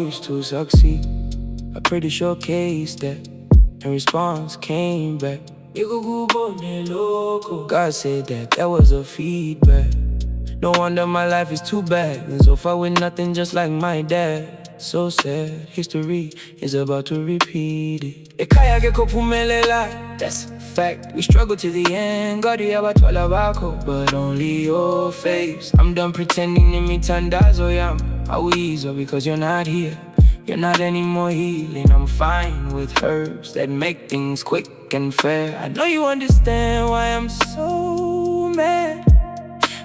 wish to succeed. A pretty showcase that, and response came back. God said that was a feedback. No wonder my life is too bad, and so far with nothing, just like my dad. So sad, history is about to repeat it. Ekaya geko pumelela, that's a fact. We struggle to the end, God yabatwala bako, but only your face. I'm done pretending in me tandazo yam. Awizo because you're not here. You're not anymore healing. I'm fine with herbs that make things quick and fair. I know you understand why I'm so mad.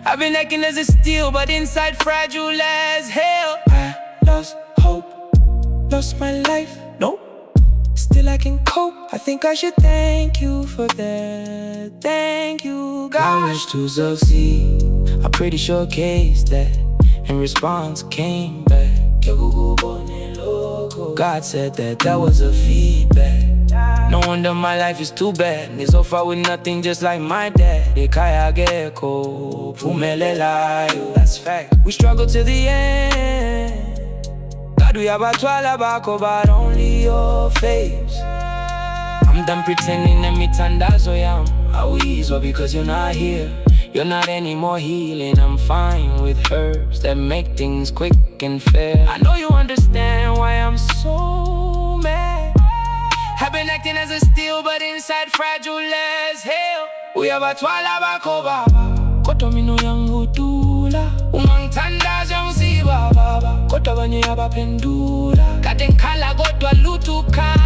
I've been acting as a steel, but inside fragile as hell. I lost hope, lost my life, nope. Still I can cope. I think I should thank you for that. Thank you, God. I wish to succeed. A pretty showcase that, and response came back. God said that was a feedback. No wonder my life is too bad. It's so far with nothing, just like my dad. Ekaya geko pumelela, that's fact. We struggle to the end. God yabatwala bako, but only your face. I'm done pretending that me tandazo yam. Awizo because you're not here. You're not anymore healing. I'm fine with herbs that make things quick and fair. I know you understand why I'm so mad. I've been acting as a steel, but inside fragile as hell. Uyabatwala bako baba, koto minu yangu tula. Umangtandazo yang si baba, koto banye yabapendula. Katenkala godwa lutuka.